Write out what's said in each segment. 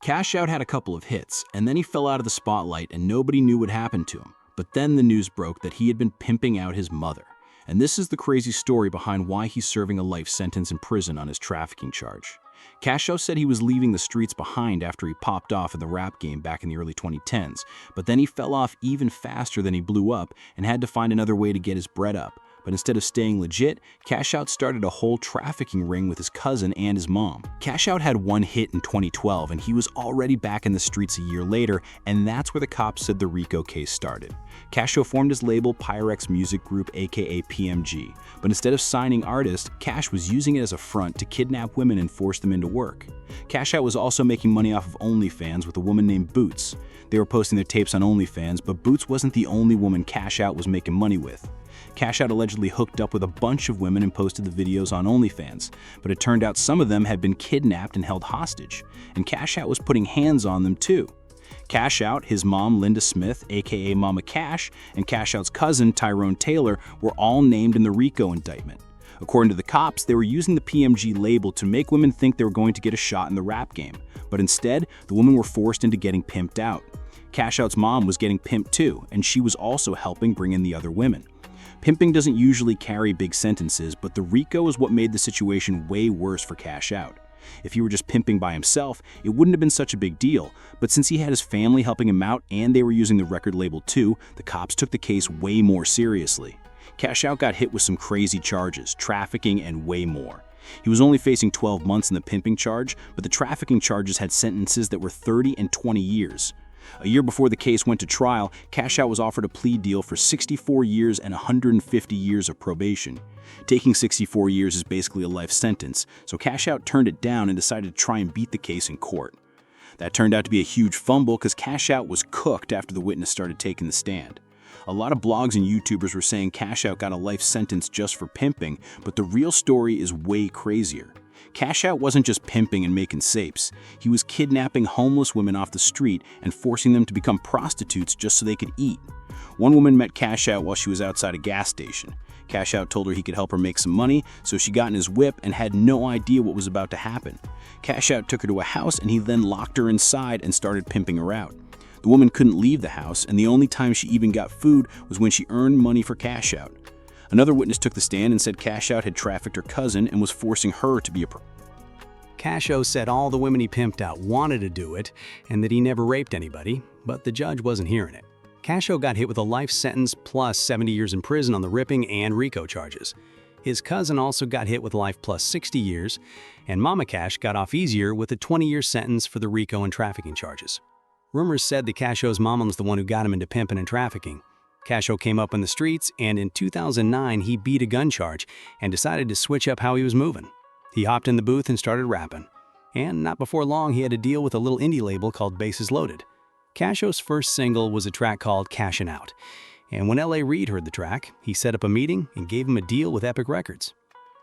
Cash Out had a couple of hits, and then he fell out of the spotlight and nobody knew what happened to him. But then the news broke that he had been pimping out his mother. And this is the crazy story behind why he's serving a life sentence in prison on his trafficking charge. Cash Out said he was leaving the streets behind after he popped off in the rap game back in the early 2010s, but then he fell off even faster than he blew up and had to find another way to get his bread up. But instead of staying legit, Cash Out started a whole trafficking ring with his cousin and his mom. Cash Out had one hit in 2012 and he was already back in the streets a year later, and that's where the cops said the RICO case started. Cash Out formed his label Pyrex Music Group, aka PMG, but instead of signing artists, Cash was using it as a front to kidnap women and force them into work. Cash Out was also making money off of OnlyFans with a woman named Boots. They were posting their tapes on OnlyFans, but Boots wasn't the only woman Cash Out was making money with. Cash Out allegedly hooked up with a bunch of women and posted the videos on OnlyFans, but it turned out some of them had been kidnapped and held hostage, and Cash Out was putting hands on them too. Cash Out, his mom Linda Smith, aka Mama Cash, and Cash Out's cousin Tyrone Taylor were all named in the RICO indictment. According to the cops, they were using the PMG label to make women think they were going to get a shot in the rap game, but instead, the women were forced into getting pimped out. Cash Out's mom was getting pimped too, and she was also helping bring in the other women. Pimping doesn't usually carry big sentences, but the RICO is what made the situation way worse for Cash Out. If he were just pimping by himself, it wouldn't have been such a big deal, but since he had his family helping him out and they were using the record label too, the cops took the case way more seriously. Cash Out got hit with some crazy charges, trafficking and way more. He was only facing 12 months in the pimping charge, but the trafficking charges had sentences that were 30 and 20 years. A year before the case went to trial, Cash Out was offered a plea deal for 64 years and 150 years of probation. Taking 64 years is basically a life sentence, so Cash Out turned it down and decided to try and beat the case in court. That turned out to be a huge fumble because Cash Out was cooked after the witness started taking the stand. A lot of blogs and YouTubers were saying Cash Out got a life sentence just for pimping, but the real story is way crazier. Cash Out wasn't just pimping and making sapes. He was kidnapping homeless women off the street and forcing them to become prostitutes just so they could eat. One woman met Cash Out while she was outside a gas station. Cash Out told her he could help her make some money, so she got in his whip and had no idea what was about to happen. Cash Out took her to a house and he then locked her inside and started pimping her out. The woman couldn't leave the house, and the only time she even got food was when she earned money for Cash Out. Another witness took the stand and said Cash Out had trafficked her cousin and was forcing her to be a Cash Out said all the women he pimped out wanted to do it and that he never raped anybody, but the judge wasn't hearing it. Cash Out got hit with a life sentence plus 70 years in prison on the ripping and RICO charges. His cousin also got hit with life plus 60 years, and Mama Cash got off easier with a 20-year sentence for the RICO and trafficking charges. Rumors said that Cash Out's mama was the one who got him into pimping and trafficking. Cash Out came up in the streets, and in 2009 he beat a gun charge and decided to switch up how he was moving. He hopped in the booth and started rapping. And not before long he had a deal with a little indie label called Bases Loaded. Cash Out's first single was a track called Cashin' Out. And when L.A. Reid heard the track, he set up a meeting and gave him a deal with Epic Records.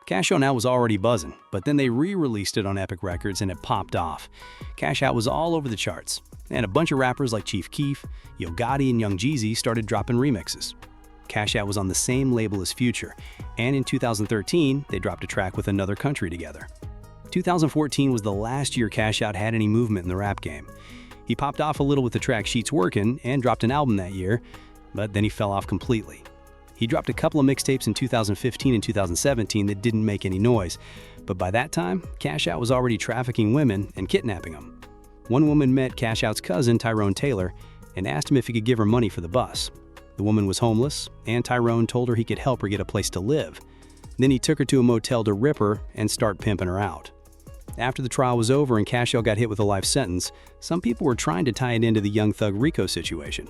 Cash Out now was already buzzing, but then they re-released it on Epic Records and it popped off. Cash Out was all over the charts, and a bunch of rappers like Chief Keef, Yo Gotti, and Young Jeezy started dropping remixes. Cash Out was on the same label as Future, and in 2013, they dropped a track with Another Country together. 2014 was the last year Cash Out had any movement in the rap game. He popped off a little with the track Sheets Workin' and dropped an album that year, but then he fell off completely. He dropped a couple of mixtapes in 2015 and 2017 that didn't make any noise, but by that time, Cash Out was already trafficking women and kidnapping them. One woman met Cash Out's cousin, Tyrone Taylor, and asked him if he could give her money for the bus. The woman was homeless, and Tyrone told her he could help her get a place to live. Then he took her to a motel to rip her and start pimping her out. After the trial was over and Cash Out got hit with a life sentence, some people were trying to tie it into the Young Thug RICO situation.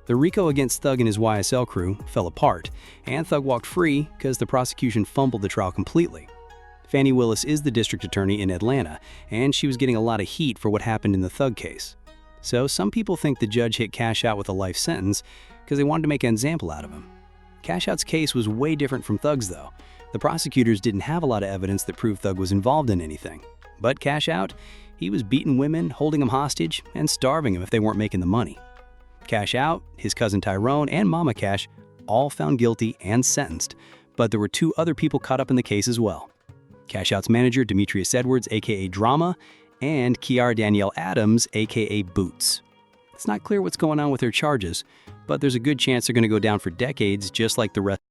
The RICO against Thug and his YSL crew fell apart, and Thug walked free because the prosecution fumbled the trial completely. Fannie Willis is the district attorney in Atlanta, and she was getting a lot of heat for what happened in the Thug case. So some people think the judge hit Cash Out with a life sentence because they wanted to make an example out of him. Cash Out's case was way different from Thug's though. The prosecutors didn't have a lot of evidence that proved Thug was involved in anything. But Cash Out, he was beating women, holding them hostage, and starving them if they weren't making the money. Cash Out, his cousin Tyrone, and Mama Cash all found guilty and sentenced, but there were two other people caught up in the case as well. Cash Out's manager, Demetrius Edwards, aka Drama, and Kiara Danielle Adams, aka Boots. It's not clear what's going on with her charges, but there's a good chance they're going to go down for decades just like the rest.